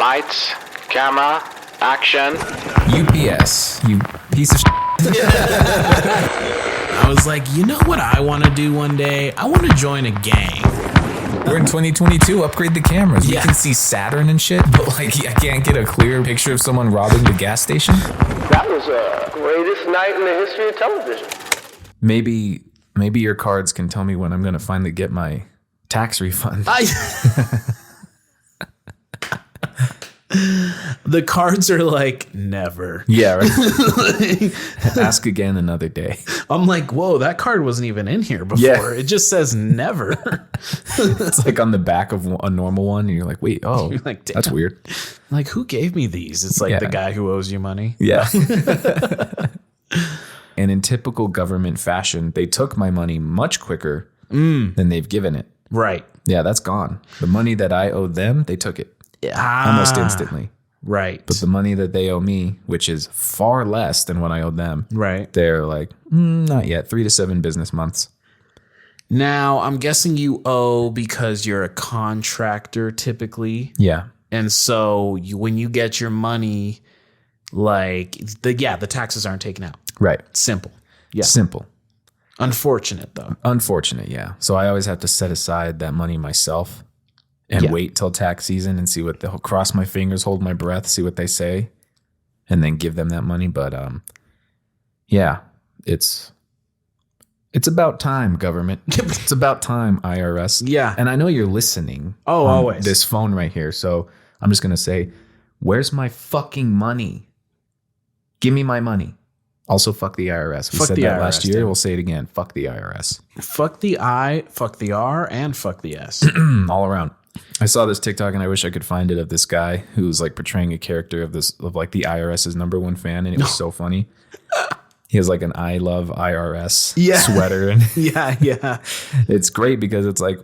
Lights, camera, action. UPS, you piece of I was like, you know what I want to do one day? I want to join a gang. We're in 2022. Upgrade the cameras. Yeah. We can see Saturn and shit, but like I can't get a clear picture of someone robbing the gas station. That was the greatest night in the history of television. Maybe your cards can tell me when I'm going to finally get my tax refund. The cards are like, never. Yeah, right. Ask again another day. I'm like, whoa, that card wasn't even in here before. Yeah. It just says never. It's like on the back of a normal one, and you're like, wait, oh, You're like, damn. that's weird. Like, who gave me these? It's like Yeah. the guy who owes you money. Yeah. And in typical government fashion, they took my money much quicker than they've given it. Right. Yeah, that's gone. The money that I owed them, they took it almost instantly. Right. But the money that they owe me, which is far less than what I owed them, Right. they're like, not yet, 3 to 7 business months. Now, I'm guessing you owe because you're a contractor typically. Yeah. And so when you get your money, like, the taxes aren't taken out. Right. Simple. Yeah. Simple. Unfortunate, though. Unfortunate, yeah. So I always have to set aside that money myself and wait till tax season and see what they'll cross my fingers, hold my breath, see what they say, and then give them that money. But yeah, it's about time, government. It's about time, IRS. Yeah. And I know you're listening. Oh, on always. This phone right here. So I'm just gonna say, where's my fucking money? Give me my money. Also, fuck the IRS. We Fuck said the that IRS, last year. damn. We'll say it again. Fuck the IRS. Fuck the I, fuck the R, and fuck the S. All around. I saw this TikTok and I wish I could find it of this guy who's like portraying a character of like the IRS's #1 fan, and it was so funny. He has like an I love IRS sweater, and Yeah. it's great because it's like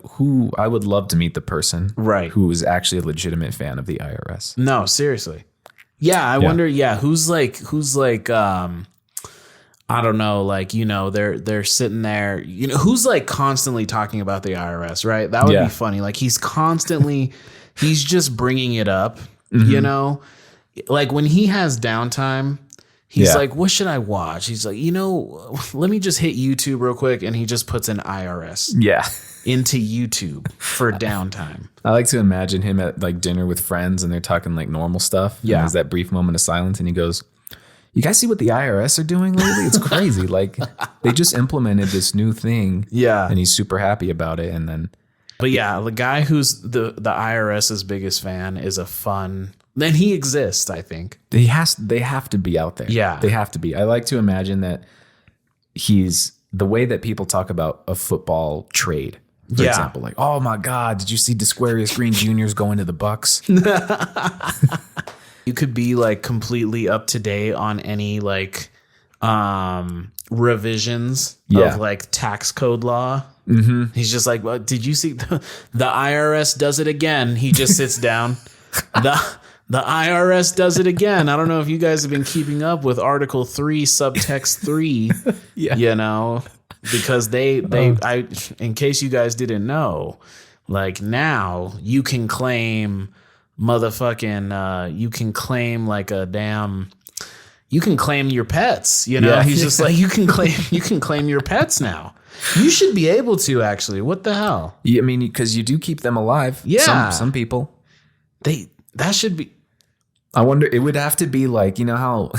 I would love to meet the person Right. who is actually a legitimate fan of the IRS. No, seriously. Yeah, I wonder, who's like, I don't know, like, you know, they're sitting there, you know, who's like constantly talking about the IRS, right? That would be funny. Like he's just bringing it up, you know, like when he has downtime, he's like, what should I watch? He's like, you know, let me just hit YouTube real quick. And he just puts an IRS into YouTube for downtime. I like to imagine him at like dinner with friends and they're talking like normal stuff. Yeah. And there's that brief moment of silence and he goes, you guys see what the IRS are doing lately? It's crazy. Like they just implemented this new thing. Yeah. And he's super happy about it. And then. But yeah, the guy who's the IRS's biggest fan is a fun. Then he exists, I think. They have to be out there. Yeah. They have to be. I like to imagine that he's the way that people talk about a football trade. For example, like, oh my God, did you see Desquarius Green Jr.'s going to the Bucks? You could be like completely up to date on any like revisions of like tax code law. Mm-hmm. He's just like, well, did you see the IRS does it again? He just sits down. The IRS does it again. I don't know if you guys have been keeping up with Article 3, Subtext 3, you know, because they in case you guys didn't know, like now you can claim motherfucking, you can claim like a damn, you can claim your pets, you know, he's just like, you can claim your pets now. You should be able to actually, what the hell? Yeah, I mean, because you do keep them alive. Yeah. Some people. That should be. I wonder, it would have to be like, you know how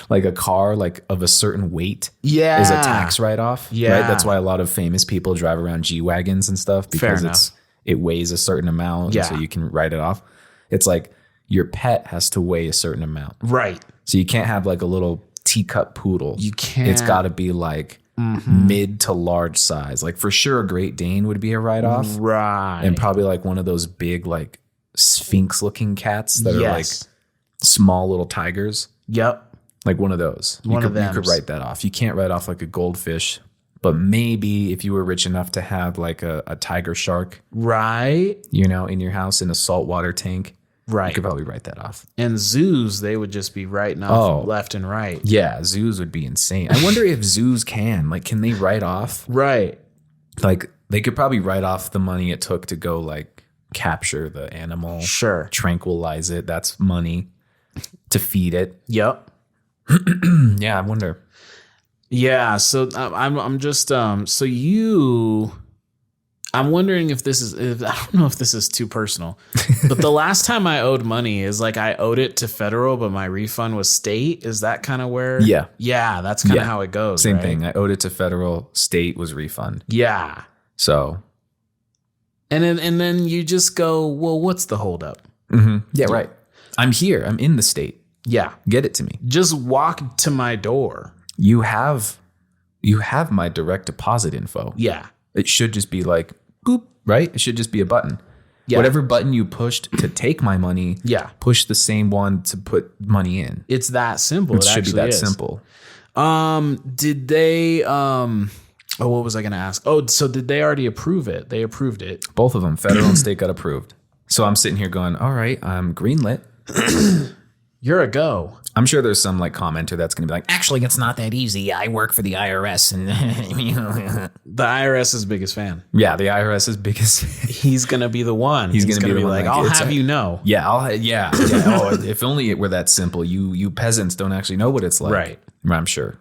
like a car like of a certain weight is a tax write-off. Yeah. Right? That's why a lot of famous people drive around G-Wagons and stuff because it weighs a certain amount. Yeah. So you can write it off. It's like your pet has to weigh a certain amount. Right. So you can't have like a little teacup poodle. You can't. It's got to be like mid to large size. Like for sure a Great Dane would be a write-off. Right. And probably like one of those big like Sphinx looking cats that are like small little tigers. Yep. Like one of those. You could write that off. You can't write off like a goldfish, but maybe if you were rich enough to have like a tiger shark, right, you know, in your house in a saltwater tank, right, you could probably write that off. And zoos, they would just be writing off left and right. Yeah, zoos would be insane. I wonder if zoos can they write off? Right. Like they could probably write off the money it took to go like capture the animal, Sure. tranquilize it. That's money to feed it. Yep. Yeah, I wonder. Yeah. So I'm just I'm wondering if I don't know if this is too personal, but the last time I owed money is like I owed it to federal, but my refund was state. Is that kind of where? Yeah. Yeah. That's kind of how it goes. Same right? thing. I owed it to federal, state was refund. Yeah. So. And then you just go, well, what's the holdup? Yeah, right. I'm here. I'm in the state. Yeah. Get it to me. Just walk to my door. You have my direct deposit info. Yeah. It should just be like, boop, right? It should just be a button. Yeah. Whatever button you pushed to take my money, push the same one to put money in. It's that simple. It should be that simple. Did they what was I going to ask? Oh, so did they already approve it? They approved it. Both of them, federal and state, got approved. So I'm sitting here going, all right, I'm greenlit. You're a go. I'm sure there's some like commenter that's going to be like, Actually, it's not that easy. I work for the IRS, and The IRS's biggest fan. yeah, the IRS is biggest. He's going to be the one. He's gonna going to be be the one like, like, I'll it's have you know. Yeah, Oh, if only it were that simple. You peasants don't actually know what it's like. Right. I'm sure.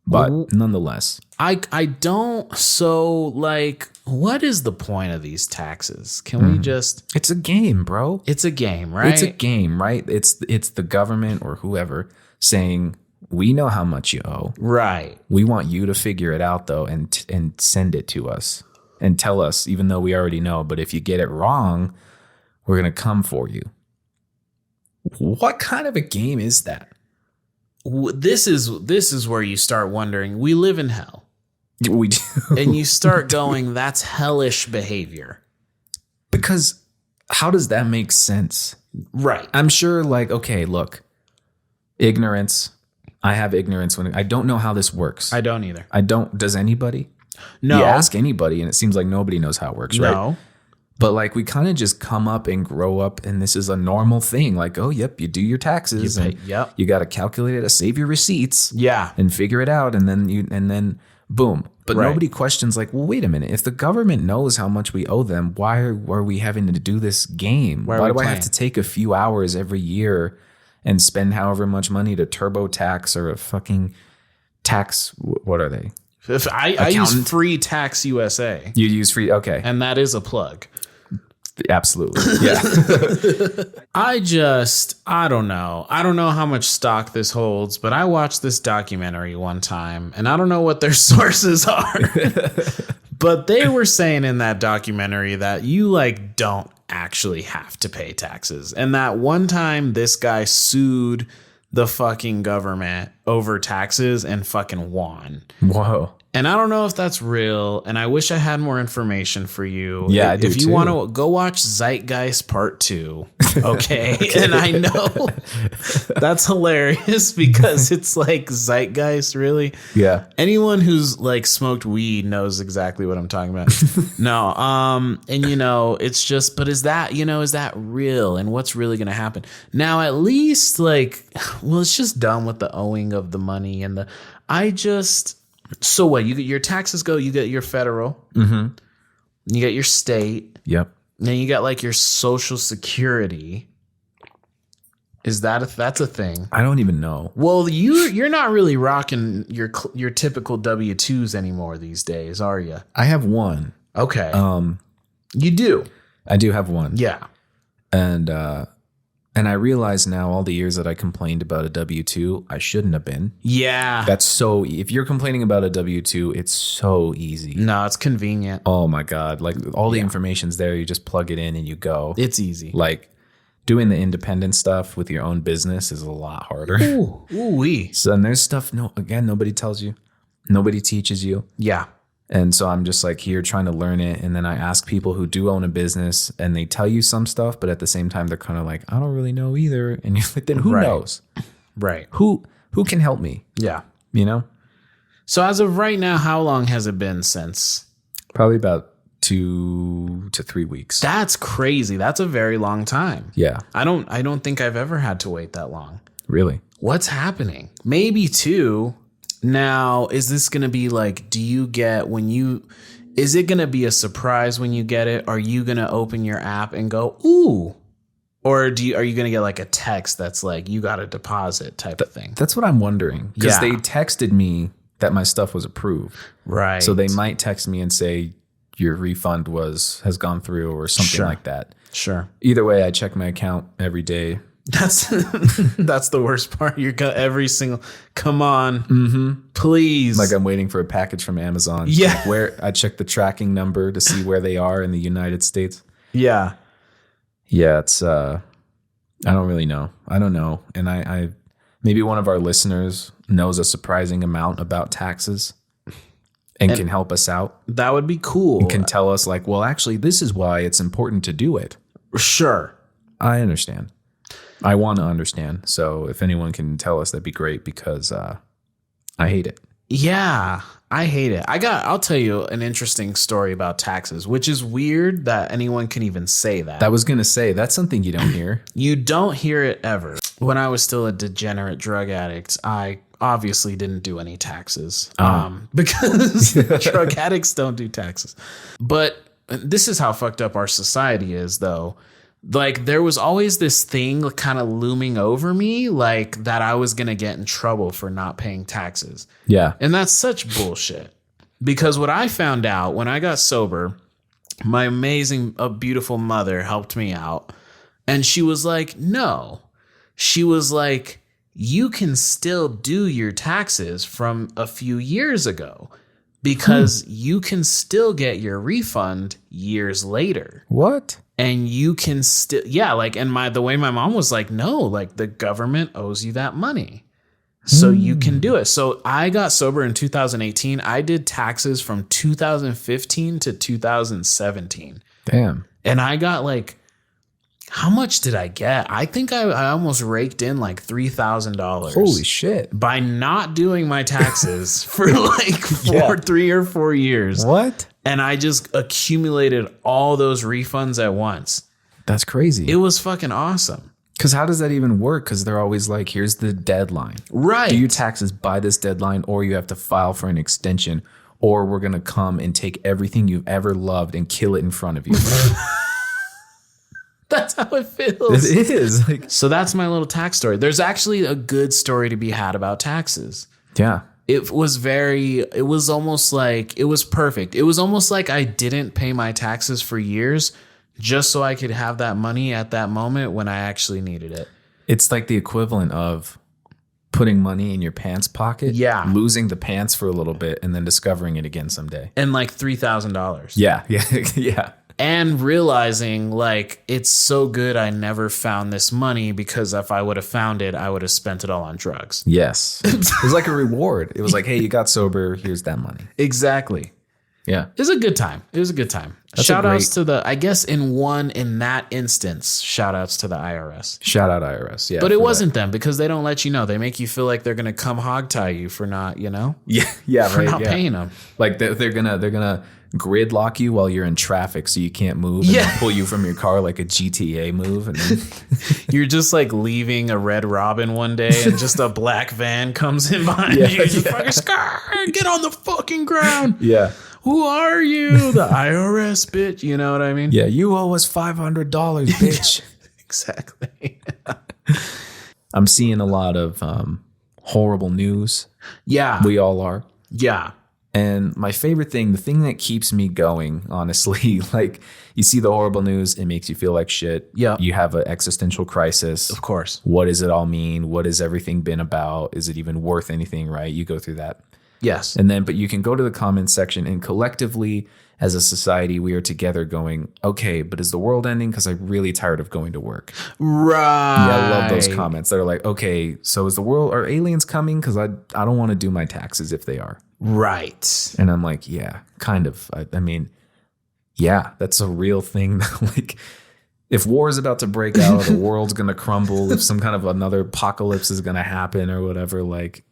But nonetheless, I don't. So like, what is the point of these taxes? Can we just? it's a game, bro. It's a game, right? It's a game, right? It's the government or whoever saying, we know how much you owe. Right. We want you to figure it out though, and send it to us and tell us, even though we already know. But if you get it wrong, we're gonna come for you. What kind of a game is that? This is where you start wondering. We live in hell, We do. and you start going, that's hellish behavior. Because how does that make sense? Right. I'm sure, like, okay, look, ignorance. I have ignorance when I don't know how this works. I don't either. Does anybody? No. You ask anybody, and it seems like nobody knows how it works, right? No. But like we kind of just come up and grow up, and this is a normal thing. Like, oh, yep, you do your taxes, and you got to calculate it to save your receipts, and figure it out, and then boom. But nobody questions like, well, wait a minute. If the government knows how much we owe them, why are we having to do this game? Why do I have to take a few hours every year and spend however much money to TurboTax or a fucking tax? What are they? If I use Free Tax USA. You use free? Okay, And that is a plug. absolutely, yeah. I don't know. I don't know how much stock this holds, but I watched this documentary one time, and I don't know what their sources are. But they were saying in that documentary that you like don't actually have to pay taxes. And that one time this guy sued the fucking government over taxes and fucking won. Whoa. And I don't know if that's real, and I wish I had more information for you. Yeah, I do If you too. want to go watch Zeitgeist Part 2, okay? And I know that's hilarious because it's like Zeitgeist, really? Yeah. Anyone who's like smoked weed knows exactly what I'm talking about. No, and you know, it's just, but is that real? And what's really going to happen? Now, at least like, well, it's just done with the owing of the money and so what? You get your taxes go. You get your federal. Mm-hmm. You get your state. Yep. Then you got like your Social Security. Is that's a thing? I don't even know. Well, you're not really rocking your typical W-2s anymore these days, are you? I have one. Okay. You do. I do have one. Yeah. And I realize now all the years that I complained about a W-2, I shouldn't have been. Yeah. If you're complaining about a W-2, it's so easy. No, it's convenient. Oh my God. Like all the information's there. You just plug it in and you go. It's easy. Like doing the independent stuff with your own business is a lot harder. Ooh-wee. So and there's stuff, nobody tells you. Nobody teaches you. Yeah. And so I'm just like here trying to learn it. And then I ask people who do own a business and they tell you some stuff, but at the same time, they're kind of like, I don't really know either. And you're like, then who knows? Right. Who can help me? Yeah. You know? So as of right now, how long has it been since? Probably about 2 to 3 weeks. That's crazy. That's a very long time. Yeah. I don't think I've ever had to wait that long. Really? What's happening? Maybe 2. Now, is this going to be like, do you get when you Is it going to be a surprise when you get it? Are you going to open your app and go, ooh? Or are you going to get like a text that's like, you got a deposit type of thing? That's what I'm wondering. Because Yeah. they texted me that my stuff was approved. Right. So they might text me and say your refund has gone through or something Sure. like that. Sure. Either way, I check my account every day. That's the worst part. You're every single, come on, please. Like I'm waiting for a package from Amazon. Yeah. Like where I check the tracking number to see where they are in the United States. yeah. Yeah, it's I don't really know. I don't know. And I maybe one of our listeners knows a surprising amount about taxes and can help us out. That would be cool. Can tell us like, well, actually, this is why it's important to do it. Sure. I understand. I want to understand. So if anyone can tell us, that'd be great because I hate it. Yeah, I hate it. I'll tell you an interesting story about taxes, which is weird that anyone can even say that. That was going to say, that's something you don't hear. You don't hear it ever. When I was still a degenerate drug addict, I obviously didn't do any taxes because drug addicts don't do taxes. But this is how fucked up our society is, though. Like, there was always this thing kind of looming over me, like that I was going to get in trouble for not paying taxes. Yeah. And that's such bullshit. Because what I found out when I got sober, my amazing, beautiful mother helped me out. And she was like, no. She was like, you can still do your taxes from a few years ago because you can still get your refund years later. What? And you can still, and the way my mom was like, no, like the government owes you that money. So you can do it. So I got sober in 2018. I did taxes from 2015 to 2017. Damn. And I got like, how much did I get? I think I almost raked in like $3,000. Holy shit. By not doing my taxes for like 3 or 4 years. What? And I just accumulated all those refunds at once. That's crazy. It was fucking awesome. Because how does that even work? Because they're always like, here's the deadline. Right. Do your taxes by this deadline, or you have to file for an extension, or we're going to come and take everything you've ever loved and kill it in front of you. That's how it feels. It is. Like, So that's my little tax story. There's actually a good story to be had about taxes. yeah. It was almost like, it was perfect. It was almost like I didn't pay my taxes for years just so I could have that money at that moment when I actually needed it. It's like the equivalent of putting money in your pants pocket. Yeah. Losing the pants for a little bit and then discovering it again someday. And like $3,000. Yeah. Yeah. Yeah. And realizing like, it's so good I never found this money because if I would have found it, I would have spent it all on drugs. Yes. It was like a reward. It was like, hey, you got sober. Here's that money. Exactly. Yeah. It was a good time. It was a good time. That's Shout outs to I guess in that instance, shout outs to the IRS. Shout out IRS. Yeah. But it for wasn't them because they don't let you know. They make you feel like they're going to come hog tie you for not, that. Yeah. Yeah. for Right. not Yeah. paying them. Like they're gonna gridlock you while you're in traffic so you can't move and Yeah. then pull you from your car like a GTA move. And then, You're just like leaving a Red Robin one day and just a black van comes in behind you. You just fucking get on the fucking ground. yeah. Who are you? The IRS, bitch. You know what I mean? Yeah. You owe us $500, bitch. Exactly. I'm seeing a lot of horrible news. Yeah. We all are. Yeah. And my favorite thing, the thing that keeps me going, honestly, like you see the horrible news, it makes you feel like shit. Yeah. You have an existential crisis. Of course. What does it all mean? What has everything been about? Is it even worth anything, right? You go through that. Yes. And then, but you can go to the comments section and collectively as a society, we are together going, okay, but is the world ending? Because I'm really tired of going to work. Right. Yeah, I love those comments. They're like, okay, so is the world, are aliens coming? Because I don't want to do my taxes if they are. Right. And I'm like, yeah, kind of. I mean, yeah, that's a real thing. Like, if war is about to break out, or the world's going to crumble, if some kind of another apocalypse is going to happen or whatever, like,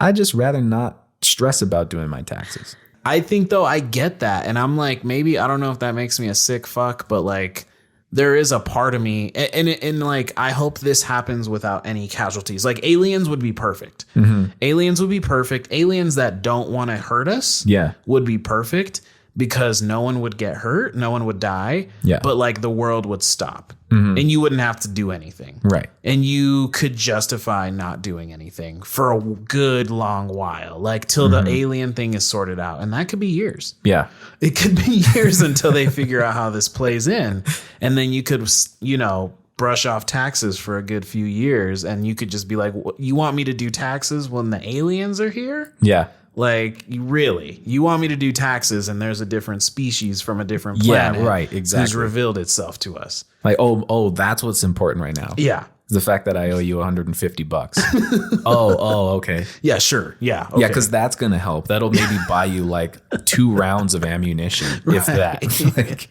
I'd just rather not stress about doing my taxes. I think though I get that. And I'm like, maybe, I don't know if that makes me a sick fuck, but like there is a part of me and like, I hope this happens without any casualties. Like aliens would be perfect. Mm-hmm. Aliens would be perfect. Aliens that don't want to hurt us Yeah. would be perfect because no one would get hurt, no one would die, but like the world would stop and you wouldn't have to do anything. Right. And you could justify not doing anything for a good long while, like till the alien thing is sorted out. And that could be years. Yeah. It could be years until they figure out how this plays in. And then you could, you know, brush off taxes for a good few years. And you could just be like, you want me to do taxes when the aliens are here? Yeah. Like, you want me to do taxes and there's a different species from a different planet. Yeah, right, exactly. Who's revealed itself to us. Like, oh, that's what's important right now. Yeah. The fact that I owe you $150. Okay. Yeah, sure. Yeah. Okay. Yeah, because that's going to help. That'll maybe buy you like 2 rounds of ammunition, if that. Like,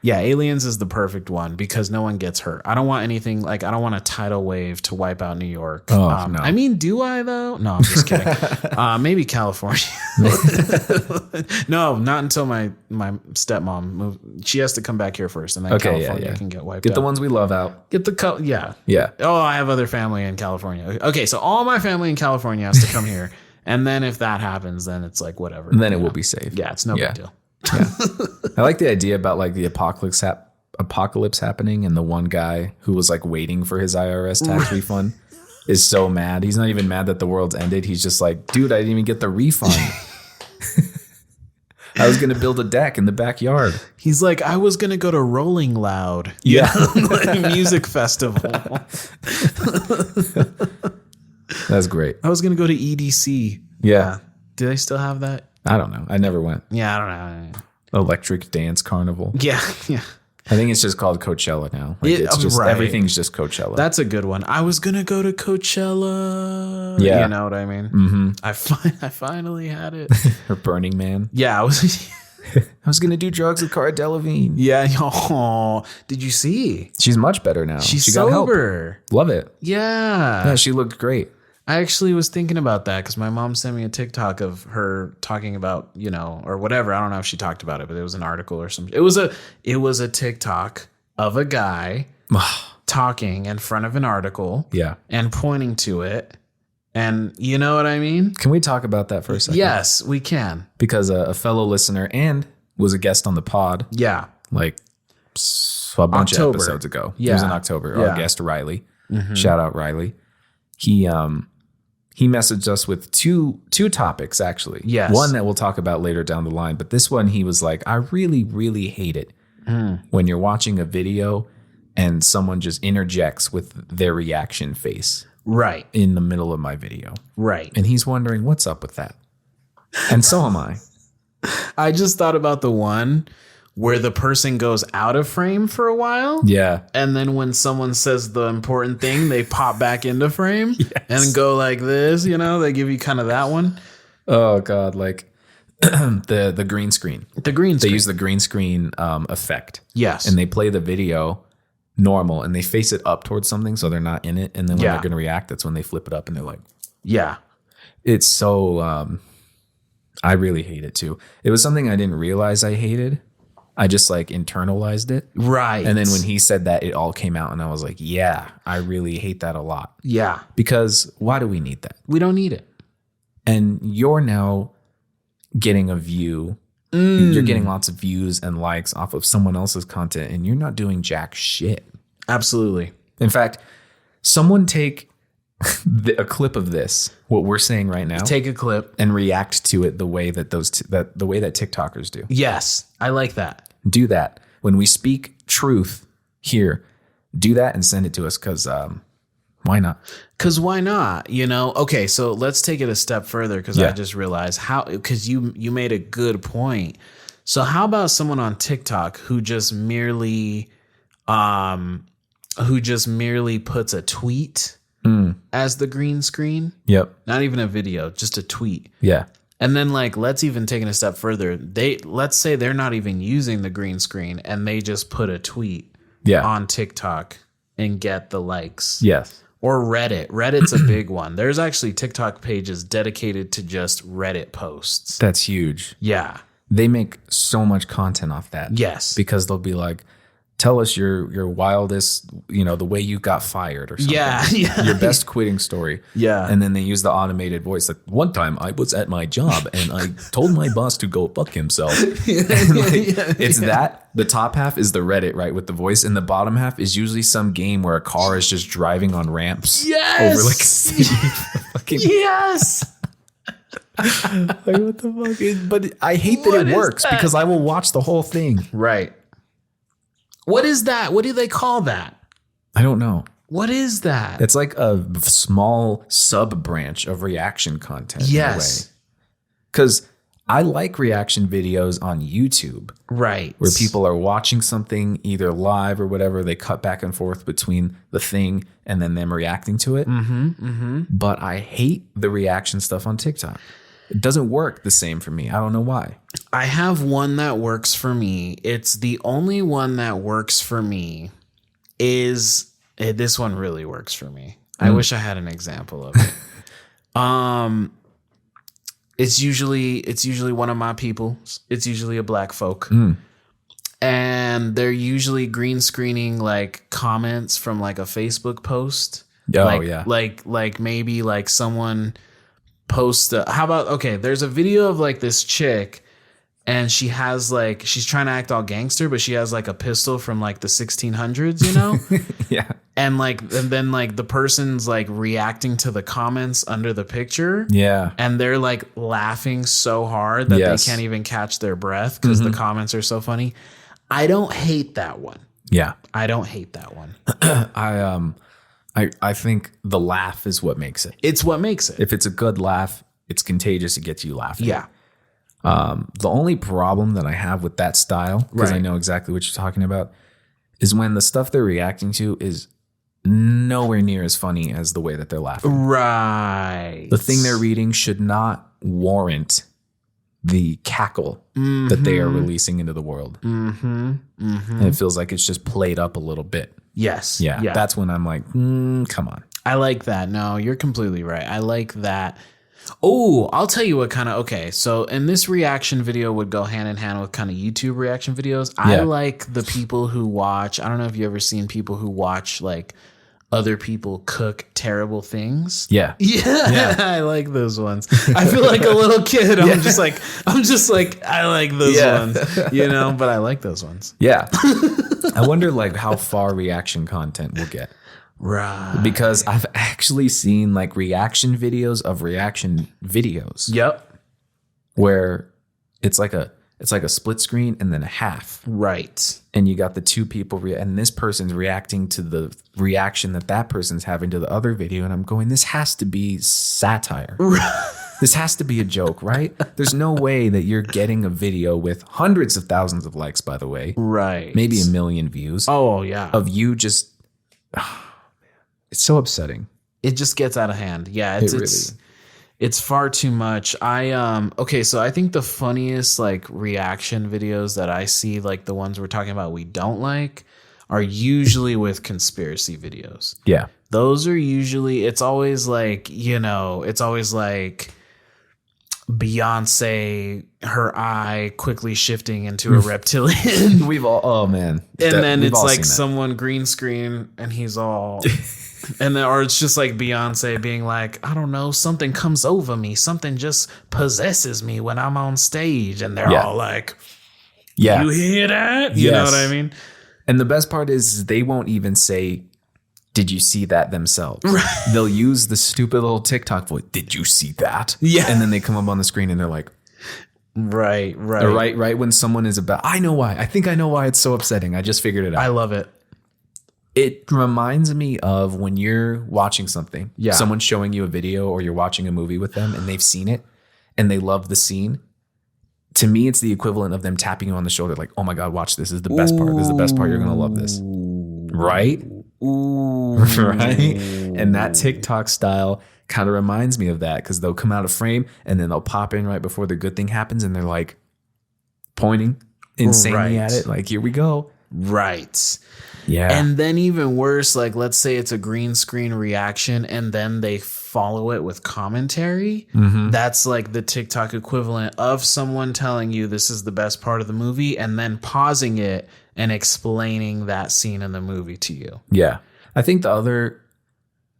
yeah, aliens is the perfect one because no one gets hurt. I don't want anything like I don't want a tidal wave to wipe out New York. Oh, no. I mean, do I though? No, I'm just kidding. Maybe California. No, not until my stepmom moved. She has to come back here first, and then California can get wiped out. Get the ones we love out. Get the yeah. Yeah. Oh, I have other family in California. Okay, so all my family in California has to come here, and then if that happens, then it's like whatever. And then it will be safe. Yeah, it's no big deal. Yeah. I like the idea about like the apocalypse happening, and the one guy who was like waiting for his IRS tax refund is so mad. He's not even mad that the world's ended. He's just like, dude, I didn't even get the refund. I was going to build a deck in the backyard. He's like, I was going to go to Rolling Loud. Yeah. Like music festival. That's great. I was going to go to EDC. Yeah. Do they still have that? I don't know. I never went. Yeah, I don't know. Electric Dance Carnival. Yeah. I think it's just called Coachella now. Like it's just everything's just Coachella. That's a good one. I was gonna go to Coachella. Yeah, you know what I mean. Mm-hmm. I finally had it. Or Burning Man. Yeah, I was gonna do drugs with Cara Delevingne. Yeah. Oh, did you see? She's much better now. She got sober. Help. Love it. Yeah, she looked great. I actually was thinking about that because my mom sent me a TikTok of her talking about, you know, or whatever. I don't know if she talked about it, but it was an article or something. It was a TikTok of a guy talking in front of an article. Yeah. And pointing to it. And you know what I mean? Can we talk about that for a second? Yes, we can. Because a fellow listener and was a guest on the pod. Yeah. Like a bunch of episodes ago. Yeah. It was in October. Yeah. Our guest, Riley. Mm-hmm. Shout out, Riley. He messaged us with two topics, actually. Yes. One that we'll talk about later down the line. But this one, he was like, I really, really hate it when you're watching a video and someone just interjects with their reaction face. Right. In the middle of my video. Right. And he's wondering, what's up with that? And so am I. I just thought about the one where the person goes out of frame for a while. Yeah. And then when someone says the important thing, they pop back into frame and go like this, you know, they give you kind of that one. Oh God. Like the green screen. The green screen. They use the green screen effect. Yes. And they play the video normal and they face it up towards something so they're not in it. And then when they're going to react, that's when they flip it up and they're like, yeah. It's so, I really hate it too. It was something I didn't realize I hated. I just like internalized it. Right. And then when he said that, it all came out and I was like, yeah, I really hate that a lot. Yeah. Because why do we need that? We don't need it. And you're now getting a view. You're getting lots of views and likes off of someone else's content and you're not doing jack shit. Absolutely. In fact, someone take a clip of this, what we're saying right now. Take a clip and react to it the way that the way that TikTokers do. Yes, I like that. Do that. When we speak truth here, do that and send it to us because why not? Because why not? You know? Okay, so let's take it a step further because I just realized because you made a good point. So how about someone on TikTok who just merely puts a tweet as the green screen? Yep. Not even a video, just a tweet. Yeah. And then like, let's even take it a step further. Let's say they're not even using the green screen and they just put a tweet on TikTok and get the likes. Yes. Or Reddit. Reddit's a big one. There's actually TikTok pages dedicated to just Reddit posts. That's huge. Yeah. They make so much content off that. Yes. Because they'll be like, tell us your wildest, the way you got fired or something. Yeah. Your best quitting story. Yeah. And then they use the automated voice. Like, one time I was at my job and I told my boss to go fuck himself. It's that. The top half is the Reddit, right, with the voice. And the bottom half is usually some game where a car is just driving on ramps. Yes. Over like a city. Fucking, Yes. like, what the fuck? But I hate that it works because I will watch the whole thing. Right. What is that? What do they call that? I don't know. What is that? It's like a small sub branch of reaction content. Yes. Because I like reaction videos on YouTube. Right. Where people are watching something either live or whatever. They cut back and forth between the thing and then them reacting to it. But I hate the reaction stuff on TikTok. It doesn't work the same for me. I don't know why. I have one that works for me. It's the only one that works for me is this one really works for me. I wish I had an example of it. It's usually one of my people. It's usually a black folk. And they're usually green screening like comments from like a Facebook post. Like maybe like someone post there's a video of like this chick and she has like, she's trying to act all gangster, but she has like a pistol from like the 1600s, Yeah. and then like the person's like reacting to the comments under the picture. Yeah. And they're like laughing so hard that they can't even catch their breath because the comments are so funny. I don't hate that one. Yeah. I don't hate that one. I think the laugh is what makes it. It's what makes it. If it's a good laugh, it's contagious. It gets you laughing. Yeah. The only problem that I have with that style, because I Right. know exactly what you're talking about, is when the stuff they're reacting to is nowhere near as funny as the way that they're laughing. Right. The thing they're reading should not warrant the cackle that they are releasing into the world. And it feels like it's just played up a little bit. Yes. Yeah. That's when I'm like, come on. I like that. No, you're completely right. I like that. Oh, I'll tell you what kind of, okay. So, and this reaction video would go hand in hand with kind of YouTube reaction videos. I like the people who watch, I don't know if you ever seen people who watch like other people cook terrible things. Yeah. Yeah. I like those ones. I feel like a little kid. I'm just like, I like those ones, but I like those ones. Yeah. I wonder like how far reaction content will get. Right. Because I've actually seen like reaction videos of reaction videos. Yep. Where it's like a split screen and then a half. Right. And you got the two people and this person's reacting to the reaction that person's having to the other video. And I'm going, this has to be satire. This has to be a joke, right? There's no way that you're getting a video with hundreds of thousands of likes, by the way. Right. Maybe 1 million views. Oh, yeah. Of you just... it's so upsetting. It just gets out of hand. Yeah, it's far too much. Okay, so I think the funniest like reaction videos that I see, like the ones we're talking about we don't like, are usually with conspiracy videos. Yeah. Those are usually, it's always like Beyonce, her eye quickly shifting into a reptilian. We've all, oh man. And then it's like someone green screen and he's all, and then, or it's just like Beyonce being like, I don't know, something comes over me. Something just possesses me when I'm on stage. And they're all like, you hear that? You know what I mean? And the best part is they won't even say, did you see that themselves? Right. They'll use the stupid little TikTok voice. Did you see that? Yeah. And then they come up on the screen and they're like, right. When someone is about, I know why. I think I know why it's so upsetting. I just figured it out. I love it. It reminds me of when you're watching something. Yeah. Someone's showing you a video or you're watching a movie with them and they've seen it and they love the scene. To me, it's the equivalent of them tapping you on the shoulder like, oh my God, watch this. This is the best part. This is the best part. You're going to love this. Right? Ooh. Right? And that TikTok style kind of reminds me of that because they'll come out of frame and then they'll pop in right before the good thing happens and they're like pointing insanely at it. Like, here we go. Right. Yeah. And then even worse, like let's say it's a green screen reaction and then they follow it with commentary. Mm-hmm. That's like the TikTok equivalent of someone telling you this is the best part of the movie and then pausing it and explaining that scene in the movie to you. Yeah. I think the other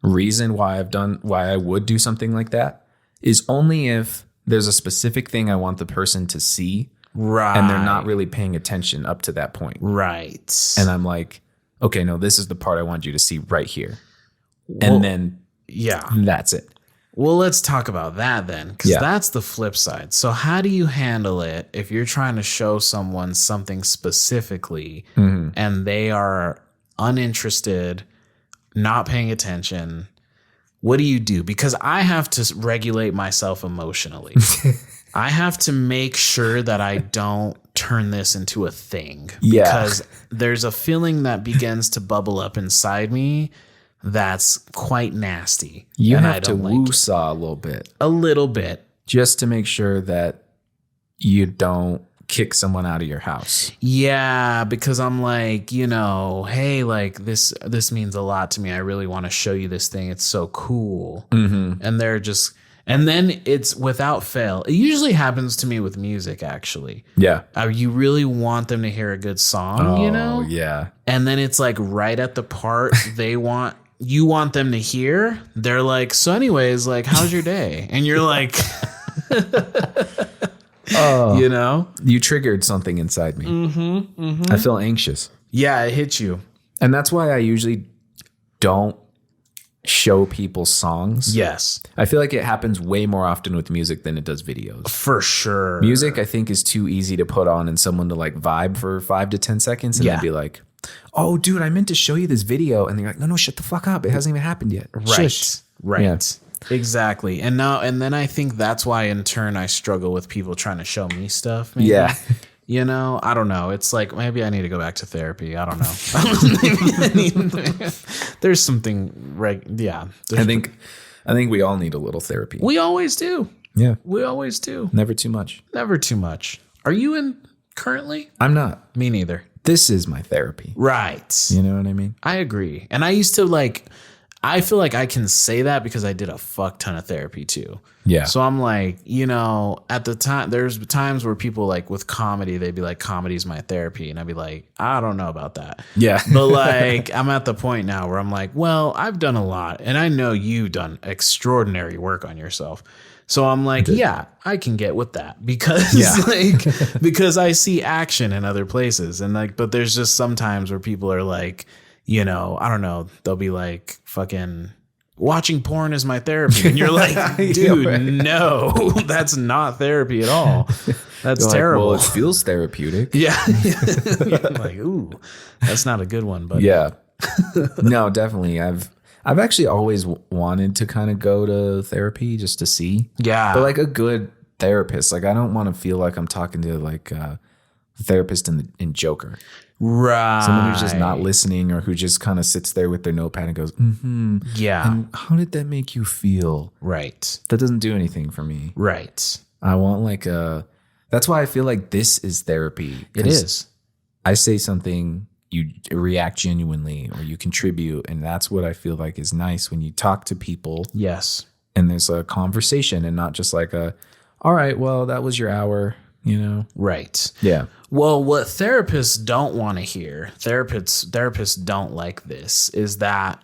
reason why I would do something like that is only if there's a specific thing I want the person to see. Right. And they're not really paying attention up to that point. Right. And I'm like, okay, no, this is the part I want you to see right here. Well, and then that's it. Well, let's talk about that then, because that's the flip side. So how do you handle it if you're trying to show someone something specifically and they are uninterested, not paying attention? What do you do? Because I have to regulate myself emotionally. I have to make sure that I don't turn this into a thing. Yeah. Because there's a feeling that begins to bubble up inside me that's quite nasty. You and have to woo-saw a little bit. A little bit. Just to make sure that you don't kick someone out of your house. Yeah, because I'm like, you know, hey, like this means a lot to me. I really want to show you this thing. It's so cool. And they're just... And then it's without fail. It usually happens to me with music, actually. Yeah. You really want them to hear a good song, you know? Yeah. And then it's like right at the part you want them to hear. They're like, so anyways, like, how's your day? And you're like, you know? You triggered something inside me. I feel anxious. Yeah, it hits you. And that's why I usually don't show people songs. Yes. I feel like it happens way more often with music than it does videos. For sure. Music, I think, is too easy to put on and someone to like vibe for 5 to 10 seconds and then be like, oh, dude, I meant to show you this video. And they're like, no, shut the fuck up. It hasn't even happened yet. Right. Shush. Right. Yeah. Exactly. And then I think that's why in turn I struggle with people trying to show me stuff. Maybe. Yeah. You know, I don't know. It's like maybe I need to go back to therapy. I don't know. There's something I think we all need a little therapy. We always do. Yeah. We always do. Never too much. Never too much. Are you in currently? I'm not. Me neither. This is my therapy. Right. You know what I mean? I agree. And I used to I feel like I can say that because I did a fuck ton of therapy too. Yeah. So I'm like, you know, at the time, there's times where people like with comedy, they'd be like, comedy's my therapy. And I'd be like, I don't know about that. Yeah. But like, I'm at the point now where I'm like, well, I've done a lot and I know you've done extraordinary work on yourself. So I'm like, yeah, I can get with that because because I see action in other places. And like, but there's just sometimes where people are like, you know, I don't know, they'll be like fucking watching porn is my therapy. And you're like, dude, no, that's not therapy at all. That's you're terrible. Like, well, it feels therapeutic. Yeah. You're like, ooh, that's not a good one. But yeah, no, definitely. I've actually always wanted to kind of go to therapy just to see. Yeah. But like a good therapist, like I don't want to feel like I'm talking to like a therapist in Joker. Right. Someone who's just not listening or who just kind of sits there with their notepad and goes, yeah. And how did that make you feel? Right. That doesn't do anything for me. Right. I want like that's why I feel like this is therapy. It is. I say something, you react genuinely or you contribute. And that's what I feel like is nice when you talk to people. Yes. And there's a conversation and not just like all right, well, that was your hour, you know? Right. Yeah. Well, what therapists don't want to hear, therapists don't like this, is that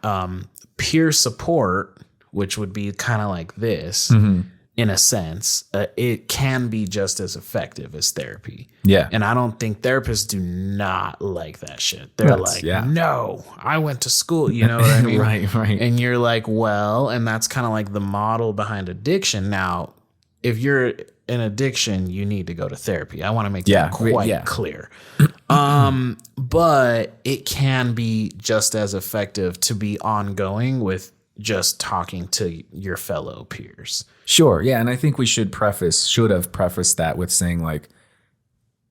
peer support, which would be kind of like this, in a sense, it can be just as effective as therapy. Yeah. And I don't think therapists do not like that shit. They're no, I went to school. You know what I mean? Right. And you're like, well, and that's kind of like the model behind addiction. Now, if you're an addiction, you need to go to therapy. I want to make that quite clear. But it can be just as effective to be ongoing with just talking to your fellow peers. Sure. Yeah. And I think we should have prefaced that with saying like,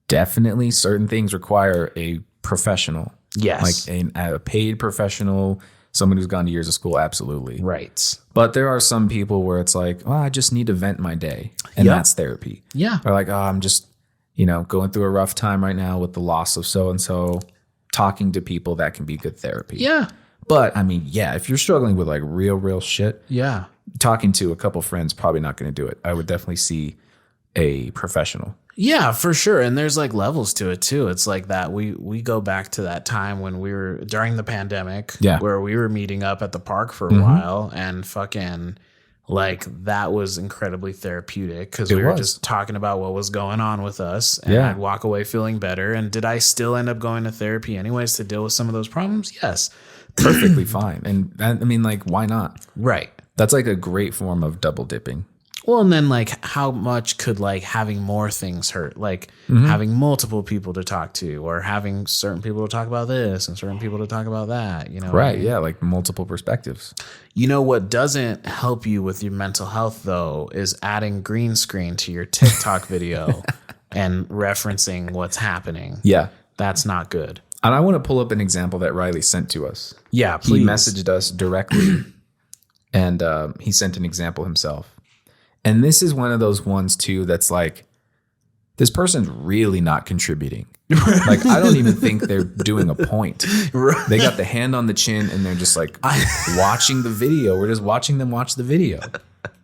definitely certain things require a professional. Yes. Like a paid professional, someone who's gone to years of school. Absolutely. Right. But there are some people where it's like, oh, I just need to vent my day. And that's therapy. Yeah. Or like, oh, I'm just, going through a rough time right now with the loss of so-and-so. Talking to people, that can be good therapy. Yeah. But I mean, if you're struggling with like real shit. Yeah. Talking to a couple friends, probably not going to do it. I would definitely see a professional. Yeah, for sure. And there's like levels to it too. It's like that we go back to that time when we were during the pandemic, where we were meeting up at the park for a while, and fucking like that was incredibly therapeutic because we were just talking about what was going on with us, and I'd walk away feeling better. And did I still end up going to therapy anyways to deal with some of those problems? Yes. Perfectly fine. And I mean, like, why not? Right. That's like a great form of double dipping. Well, and then like how much could like having more things hurt? Like having multiple people to talk to, or having certain people to talk about this and certain people to talk about that, you know? Right. What I mean? Yeah. Like multiple perspectives. You know what doesn't help you with your mental health though is adding green screen to your TikTok video and referencing what's happening. Yeah. That's not good. And I want to pull up an example that Riley sent to us. Yeah, please. He messaged us directly and he sent an example himself. And this is one of those ones too that's like, this person's really not contributing. Like, I don't even think they're doing a point. Right. They got the hand on the chin and they're just like watching the video. We're just watching them watch the video.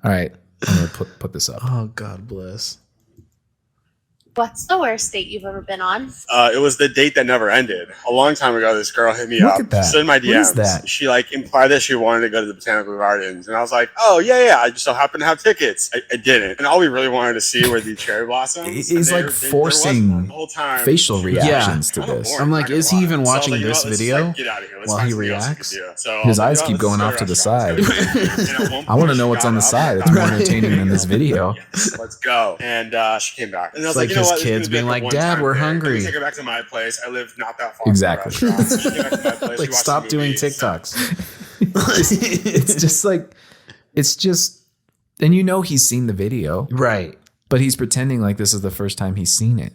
All right, I'm going to put this up. Oh, God bless. What's the worst date you've ever been on? It was the date that never ended. A long time ago, this girl hit me Look up. at that. Just in my DMs. What is that? She like implied that she wanted to go to the Botanical Gardens, and I was like, "Oh yeah, I just so happen to have tickets." I didn't, and all we really wanted to see were the cherry blossoms. He's like forcing the whole time facial reactions to Kinda this. boring, I'm like, not is gonna he lie. even So I was watching like, this let's just, video like, get out of here. Let's while find he something else we reacts? could do. So His I was eyes like, keep let's going go off to the restaurant. side. I want to know what's on the side. It's more entertaining than this video. Yes, let's go. And she came back. And I was Like like, you know his what? This is kids gonna be being a like, one-time "Dad, we're thing. hungry." Let me take her back to my place. I live not that far Exactly. from the restaurant. So she came back to my place. We Like, watched stop the doing movies. TikToks. It's just like, it's just, and you know he's seen the video, Right. but he's pretending like this is the first time he's seen it.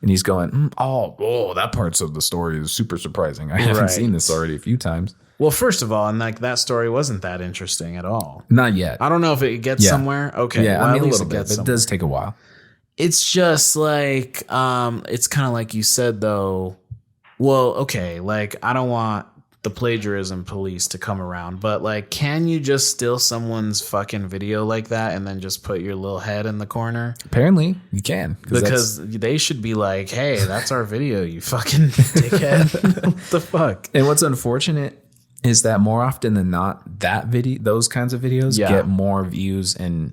And he's going, oh, that parts of the story is super surprising. I haven't Right. seen this already a few times. Well, first of all, and like that story wasn't that interesting at all. Not yet. I don't know if it gets Yeah. somewhere. Okay. Yeah, well, I mean, at a least little bit, gets but it does take a while. It's just like, it's kind of like you said, though. Well, okay, like I don't want the plagiarism police to come around, but like, can you just steal someone's fucking video like that and then just put your little head in the corner? Apparently, you can. Because they should be like, hey, that's our video, you fucking dickhead. What the fuck? And what's unfortunate is that more often than not, that video, those kinds of videos get more views and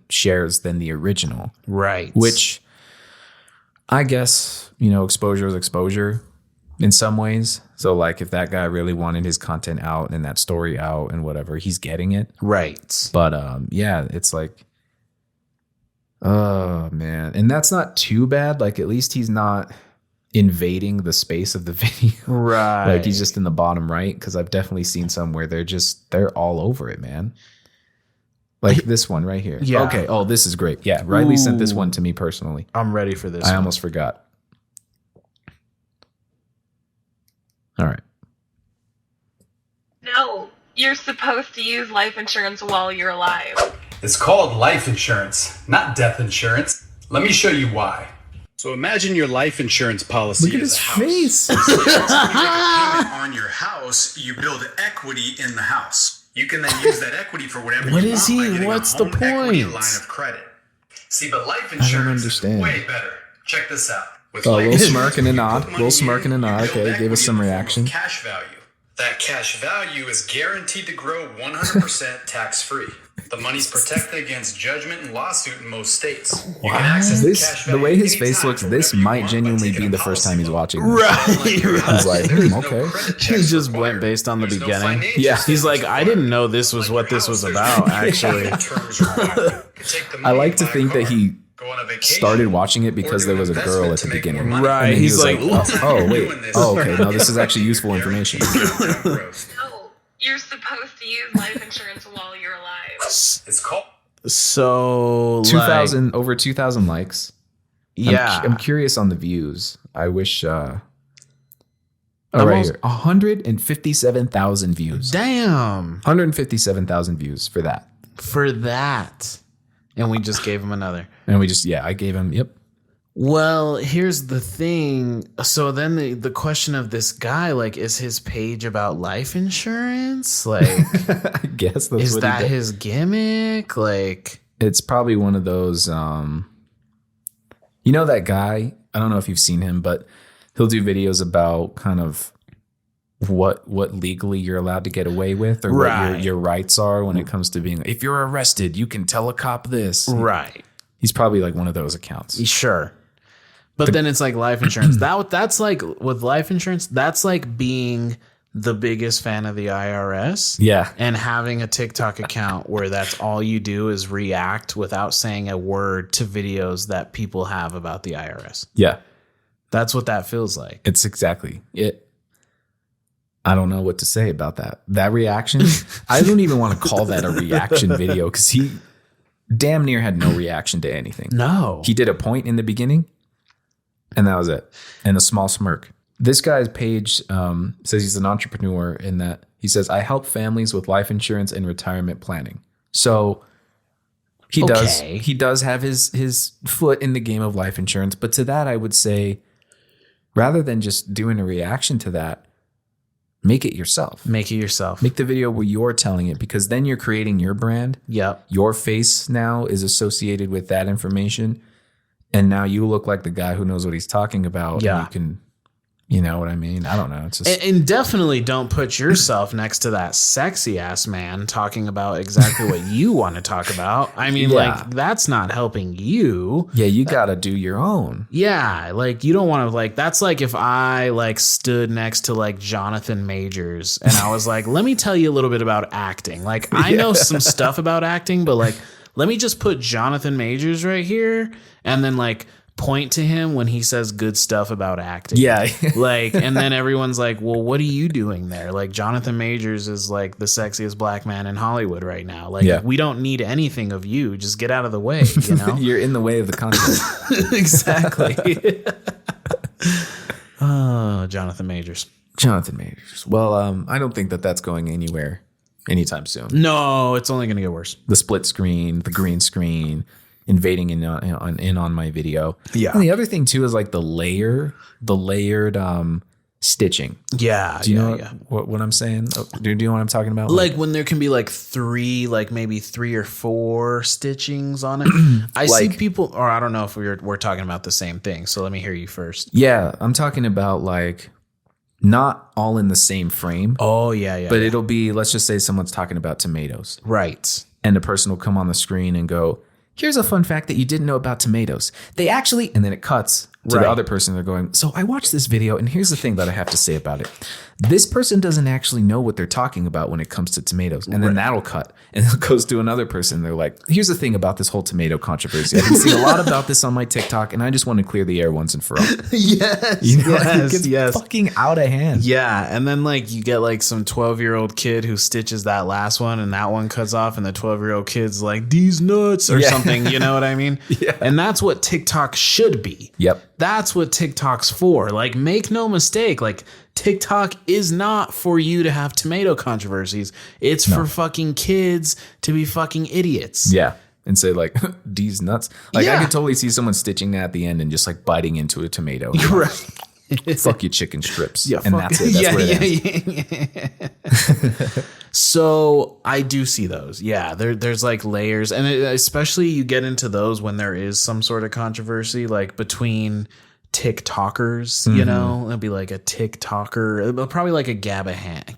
shares than the original. Right. Which I guess, exposure is exposure in some ways. So like if that guy really wanted his content out and that story out and whatever, he's getting it. Right. But yeah, it's like, oh man. And that's not too bad. Like at least he's not invading the space of the video. Right. Like he's just in the bottom right. Cause I've definitely seen some where they're all over it, man. Like this one right here. Yeah. Okay. Oh, this is great. Yeah. Riley sent this one to me personally. I'm ready for this. I almost forgot. All right. No, you're supposed to use life insurance while you're alive. It's called life insurance, not death insurance. Let me show you why. So imagine your life insurance policy Look at is his a house. face. So you make a payment on your house, you build equity in the house. You can then use that equity for whatever What you is want. he? By getting What's a the home equity point? line of credit. See, but life insurance understand. is way better. Check this out. With Oh, a life little insurance, smirk and a you nod. put Little money smirk and a in, nod. you build Okay, gave us equity some in the form of reaction. Cash value. That cash value is guaranteed to grow 100% tax-free. The money's protected against judgment and lawsuit in most states. You can access the cash The value way his anytime face looks, for this whatever you might want by genuinely taking be a the first time he's policy watching Right. this. He's like, There's no okay. credit He checks just required. went based on the There's no beginning. financial Yeah. He's like, statements I didn't required. know this was Like what your this was house, about, there's no actually. credit terms required. You take the I money, like to buy a think that car, he go on a vacation, started watching it because or there do was a an girl at investment the to make beginning. more money. Right. And then he He's was like, oh wait. Oh, okay. No, this is actually useful information. No, you're supposed to use life insurance while you're alive. It's called. So, 2,000 over 2,000 likes. yeah. I'm curious on the views. I wish. Right Almost- here, 157,000 views. Damn. 157,000 views for that. For that. And we just gave him another. And we just, I gave him, yep. Well, here's the thing. So then the question of this guy, like, is his page about life insurance? Like, I guess that's is what that he did. his gimmick? Like, It's probably one of those, You know that guy? I don't know if you've seen him, but he'll do videos about kind of what legally you're allowed to get away with, or what your rights are when it comes to being, if you're arrested, you can tell a cop this. Right. He's probably like one of those accounts. Sure. But then it's like life insurance. That's like, with life insurance, that's like being the biggest fan of the IRS. Yeah. And having a TikTok account where that's all you do is react without saying a word to videos that people have about the IRS. Yeah. That's what that feels like. It's exactly it. I don't know what to say about that. That reaction, I don't even want to call that a reaction video, because he damn near had no reaction to anything. No. He did a point in the beginning, and that was it. And a small smirk. This guy's page says he's an entrepreneur, in that he says, I help families with life insurance and retirement planning. So he does have his foot in the game of life insurance. But to that, I would say, rather than just doing a reaction to that, make it yourself. Make it yourself. Make the video where you're telling it, because then you're creating your brand. Yep. Your face now is associated with that information. And now you look like the guy who knows what he's talking about. Yeah. And you can, you know what I mean? I don't know. It's just, And definitely don't put yourself next to that sexy ass man talking about exactly what you want to talk about. I mean, like, that's not helping you. Yeah, you got to do your own. Yeah, like, you don't want to, like, that's like if I like stood next to like Jonathan Majors and I was like, let me tell you a little bit about acting. Like, I know some stuff about acting, but like, let me just put Jonathan Majors right here and then like point to him when he says good stuff about acting. Yeah. Like, and then everyone's like, well, what are you doing there? Like, Jonathan Majors is like the sexiest black man in Hollywood right now. Like, we don't need anything of you. Just get out of the way, you know? You're in the way of the content. Exactly. Oh, Jonathan Majors. Jonathan Majors. Well, I don't think that that's going anywhere anytime soon. No, it's only going to get worse. The split screen, the green screen, invading in on my video. Yeah. And the other thing too is like the layered stitching. Yeah. Do you know what I'm saying? Do you know what I'm talking about? Like when there can be like maybe three or four stitchings on it. I see people, or I don't know if we're talking about the same thing. So let me hear you first. Yeah, I'm talking about like not all in the same frame. Oh yeah. But it'll be, let's just say someone's talking about tomatoes. Right. And the person will come on the screen and go, here's a fun fact that you didn't know about tomatoes. They actually, and then it cuts to the other person. They're going, so I watched this video, and here's the thing that I have to say about it. This person doesn't actually know what they're talking about when it comes to tomatoes. And then that'll cut. And it goes to another person. They're like, here's the thing about this whole tomato controversy. I've been seeing a lot about this on my TikTok, and I just want to clear the air once and for all. Yes. You know, it gets fucking out of hand. Yeah. And then like you get like some 12-year-old kid who stitches that last one and that one cuts off, and the 12-year-old kid's like, these nuts or something. You know what I mean? Yeah. And that's what TikTok should be. Yep. That's what TikTok's for. Like, make no mistake. Like, TikTok is not for you to have tomato controversies. It's for fucking kids to be fucking idiots. Yeah. And say like, these nuts. Like I could totally see someone stitching that at the end and just like biting into a tomato. Right. Fuck your chicken strips. Yeah, and that's it. That's where it ends. So I do see those. Yeah, there's like layers, and especially you get into those when there is some sort of controversy, like between TikTokers. You know, it'll be like a TikToker, probably like a Gabahani.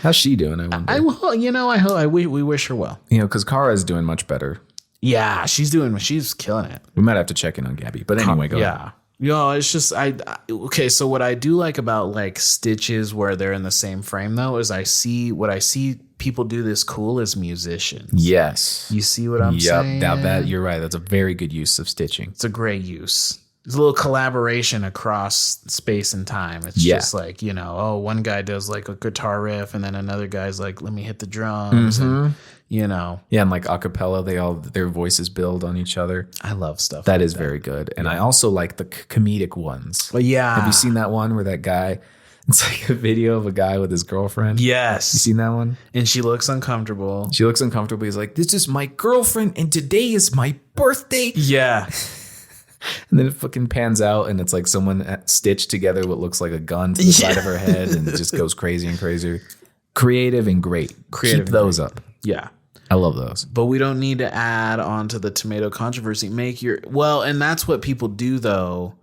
How's she doing? I wonder. We wish her well. You know, because Kara's doing much better. Yeah, she's killing it. We might have to check in on Gabby. But anyway, go ahead. Yeah, it's just okay. So what I do like about like stitches where they're in the same frame though is I see people do this cool as musicians. Yes, you see what I'm saying? Now that you're right. That's a very good use of stitching. It's a great use. It's a little collaboration across space and time. It's just like, you know, one guy does like a guitar riff and then another guy's like, let me hit the drums. And, you know. Yeah, and like acapella, their voices build on each other. I love stuff. That is very good. And I also like the comedic ones. But yeah. Have you seen that one where that guy, it's like a video of a guy with his girlfriend? Yes. You seen that one? And she looks uncomfortable. He's like, this is my girlfriend and today is my birthday. Yeah. And then it fucking pans out and it's like someone stitched together what looks like a gun to the side of her head, and it just goes crazy and crazier. Creative and great. Keep those up. Yeah. I love those. But we don't need to add on to the tomato controversy. And that's what people do though.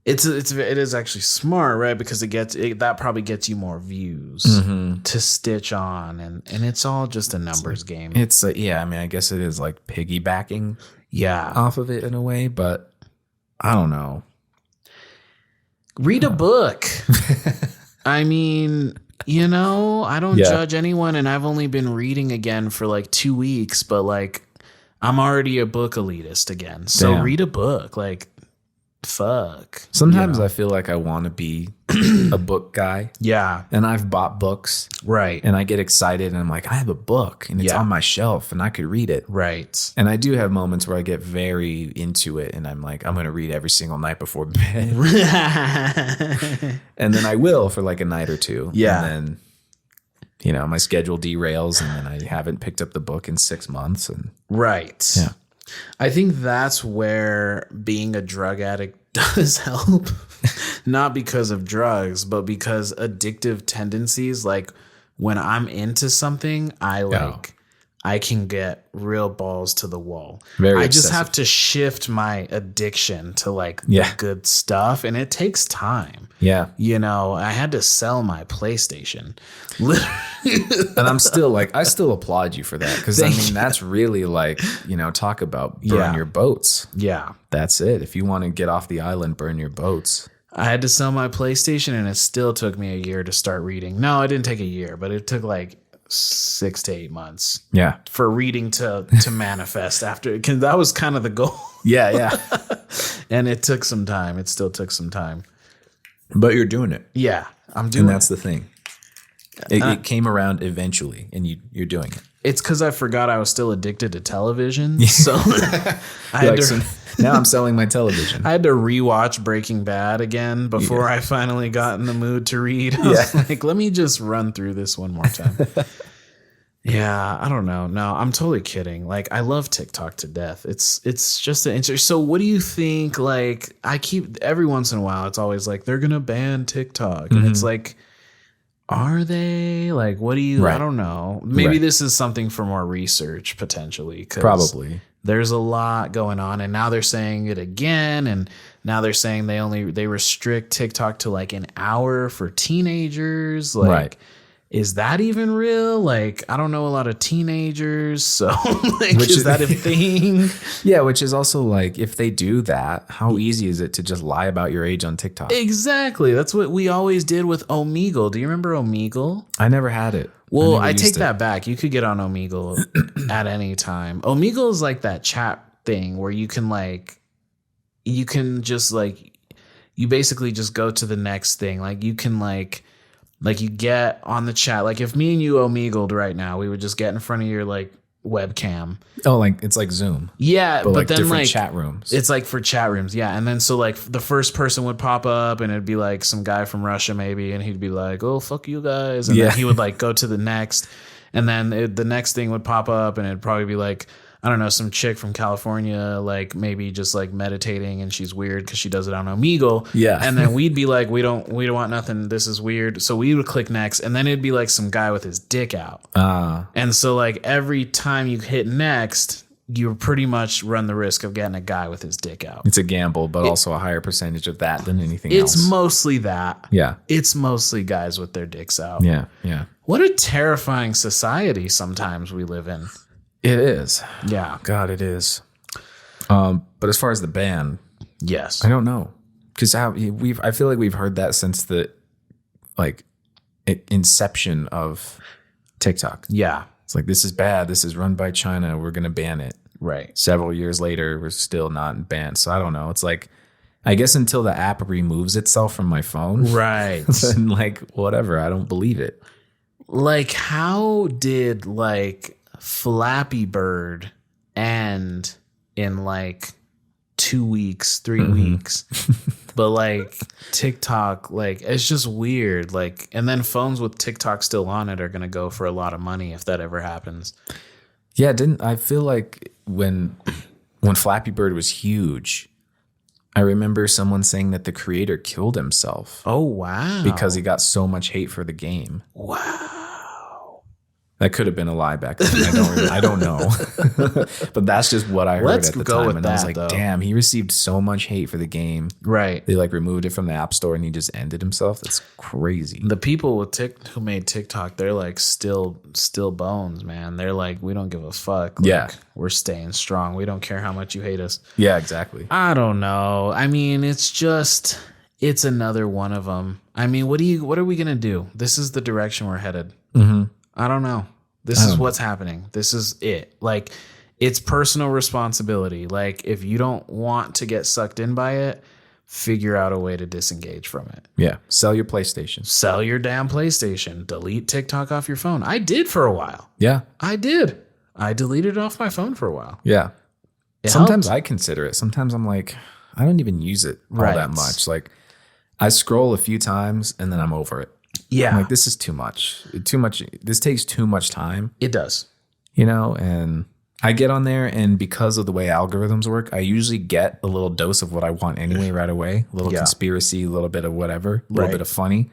It is actually smart, right? Because that probably gets you more views to stitch on, and it's all just a numbers game. It's I mean, I guess it is like piggybacking off of it in a way, but I don't know. Read a book. I mean, I don't judge anyone, and I've only been reading again for like 2 weeks, but like I'm already a book elitist again. So read a book, like fuck. Sometimes I feel like I want to be a book guy. Yeah. And I've bought books. Right. And I get excited and I'm like, I have a book and it's on my shelf and I could read it. Right. And I do have moments where I get very into it and I'm like, I'm going to read every single night before bed. And then I will for like a night or two. Yeah. And then, my schedule derails and then I haven't picked up the book in 6 months. And right. Yeah. I think that's where being a drug addict does help. Not because of drugs, but because addictive tendencies, like when I'm into something, I can get real balls to the wall. I just have to shift my addiction to like the good stuff, and it takes time. Yeah. I had to sell my PlayStation. And I'm still like, I still applaud you for that. Because I mean, that's really like, talk about burn your boats. Yeah. That's it. If you want to get off the island, burn your boats. I had to sell my PlayStation, and it still took me a year to start reading. No, it didn't take a year, but it took like 6 to 8 months. Yeah. For reading to manifest after, because that was kind of the goal. Yeah. And it took some time. It still took some time. But you're doing it. Yeah, I'm doing it. And that's the thing. It came around eventually, and you're doing it. It's because I forgot I was still addicted to television. So now I'm selling my television. I had to rewatch Breaking Bad again before I finally got in the mood to read. I was like, let me just run through this one more time. Yeah, I don't know. No, I'm totally kidding. Like, I love TikTok to death. It's just an interesting. So what do you think? Like, I keep every once in a while, it's always like, they're going to ban TikTok. And it's like, are they? Like, what do you, I don't know. Maybe this is something for more research potentially. Probably. There's a lot going on, and now they're saying it again, and now they're saying they restrict TikTok to like an hour for teenagers. Like, is that even real? Like, I don't know a lot of teenagers, so like, is that a thing? Yeah, which is also like, if they do that, how easy is it to just lie about your age on TikTok? Exactly. That's what we always did with Omegle. Do you remember Omegle? I never had it. Well, I take that back. You could get on Omegle at any time. Omegle is like that chat thing where you can just like, you basically just go to the next thing. Like you can like you get on the chat. Like if me and you Omegled right now, we would just get in front of your like webcam. Oh, like it's like Zoom. Yeah, but like then different like chat rooms. It's like for chat rooms, yeah. And then so like the first person would pop up, and it'd be like some guy from Russia maybe, and he'd be like, "Oh fuck you guys," and then he would like go to the next, and then the next thing would pop up, and it'd probably be like, I don't know, some chick from California, like maybe just like meditating, and she's weird because she does it on Omegle. Yeah. And then we'd be like, we don't want nothing. This is weird. So we would click next, and then it'd be like some guy with his dick out. And so like every time you hit next, you pretty much run the risk of getting a guy with his dick out. It's a gamble, but also a higher percentage of that than anything else. It's mostly that. Yeah. It's mostly guys with their dicks out. Yeah. Yeah. What a terrifying society sometimes we live in. It is. Yeah. God, it is. But as far as the ban, yes, I don't know, because I feel like we've heard that since the like inception of TikTok. Yeah, it's like, this is bad. This is run by China. We're gonna ban it. Right. Several years later, we're still not banned. So I don't know. It's like, I guess until the app removes itself from my phone, right? Then like whatever. I don't believe it. Like, how did like Flappy Bird end in like 2 weeks, 3 weeks? But like TikTok, like it's just weird. Like, and then phones with TikTok still on it are gonna go for a lot of money if that ever happens. Yeah, I feel like when Flappy Bird was huge, I remember someone saying that the creator killed himself. Oh wow. Because he got so much hate for the game. Wow. That could have been a lie back then. I don't know. But that's just what I heard Let's at the go time. with And I was that, like, though. damn, he received so much hate for the game. Right. They like removed it from the App Store and he just ended himself. That's crazy. The people with who made TikTok, they're like still bones, man. They're like, we don't give a fuck. Like, Yeah. we're staying strong. We don't care how much you hate us. Yeah, exactly. I don't know. I mean, it's another one of them. I mean, what are we gonna do? This is the direction we're headed. Mm-hmm. I don't know. This is what's happening. This is it. Like, it's personal responsibility. Like, if you don't want to get sucked in by it, figure out a way to disengage from it. Yeah. Sell your PlayStation. Sell your damn PlayStation. Delete TikTok off your phone. I did for a while. Yeah. I did. I deleted it off my phone for a while. Yeah. It Sometimes helped. I consider it. Sometimes I'm like, I don't even use it all Right. that much. Like, I scroll a few times and then I'm over it. Yeah. I'm like, this is too much. This takes too much time, It does. you know? And I get on there, and because of the way algorithms work, I usually get a little dose of what I want anyway right away. A little conspiracy, a little bit of whatever, a little bit of funny,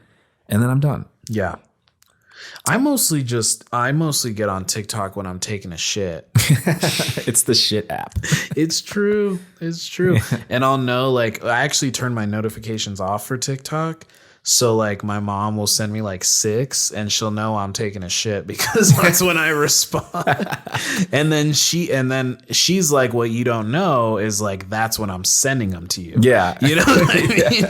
and then I'm done. Yeah. I mostly get on TikTok when I'm taking a shit. It's the shit app. It's true. It's true. And I'll know, like, I actually turn my notifications off for TikTok. So, like, my mom will send me like 6 and she'll know I'm taking a shit because that's when I respond. and then she's like, what you don't know is, like, that's when I'm sending them to you. Yeah. You know what I mean?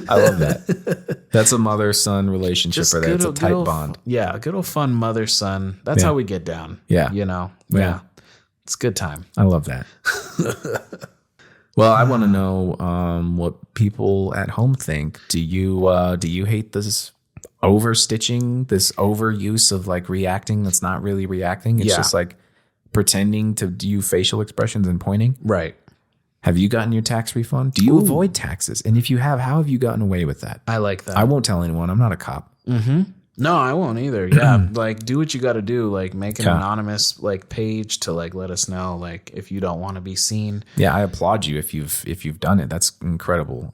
I love that. That's a mother-son relationship right there. It's a tight bond. Yeah, good old fun mother-son. That's how we get down. Yeah. You know? Yeah. It's a good time. I love that. Well, I want to know what people at home think. Do you hate this overstitching, this overuse of like reacting that's not really reacting? It's just like pretending to do facial expressions and pointing. Right. Have you gotten your tax refund? Do you avoid taxes? And if you have, how have you gotten away with that? I like that. I won't tell anyone. I'm not a cop. No, I won't either. Yeah, like, do what you got to do. Like, make an Yeah. anonymous like page to like let us know, like, if you don't want to be seen. Yeah, I applaud you if you've done it. That's incredible.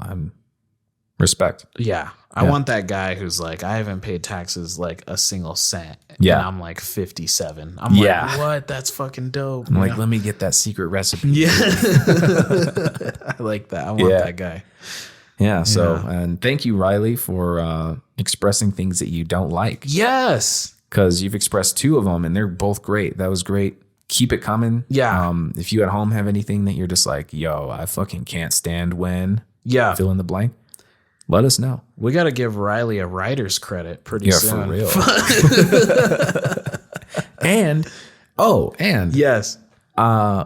Respect. Yeah, I want that guy who's like, I haven't paid taxes like a single cent. Yeah. and I'm like 57. I'm Yeah. like, what? That's fucking dope. I'm you like, know? let me get that secret recipe. Yeah, I like that. I want Yeah. that guy. Yeah. So, and thank you, Riley, for expressing things that you don't like. Yes. Because you've expressed 2 of them, and they're both great. That was great. Keep it coming. Yeah. If you at home have anything that you're just like, yo, I fucking can't stand when Yeah. fill in the blank, let us know. We got to give Riley a writer's credit pretty Yeah, soon. for real. and Yes. I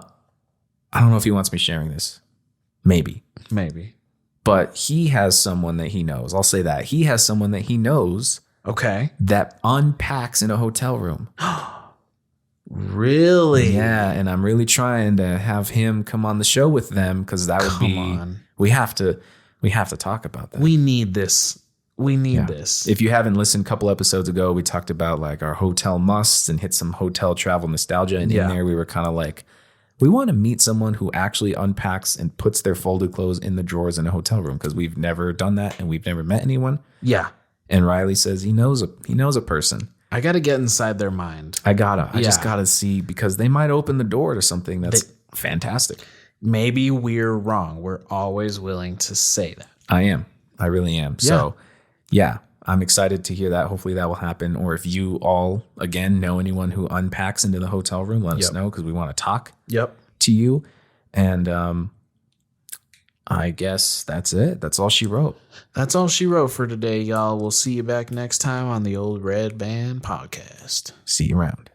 don't know if he wants me sharing this. Maybe. But he has someone that he knows. I'll say that. He has someone that he knows Okay. that unpacks in a hotel room. Really? Yeah, and I'm really trying to have him come on the show with them because that would be on. we have to talk about that. We need this. We need this. If you haven't listened, a couple episodes ago, we talked about like our hotel musts and hit some hotel travel nostalgia. And in there, we were kind of like, we want to meet someone who actually unpacks and puts their folded clothes in the drawers in a hotel room because we've never done that and we've never met anyone. Yeah. And Riley says he knows a person. I got to get inside their mind. I just gotta see because they might open the door to something that's fantastic. Maybe we're wrong. We're always willing to say that. I am. I really am. So, yeah, I'm excited to hear that. Hopefully that will happen. Or if you all, again, know anyone who unpacks into the hotel room, let us know because we want to talk to you. And I guess that's it. That's all she wrote. That's all she wrote for today, y'all. We'll see you back next time on the old Redband podcast. See you around.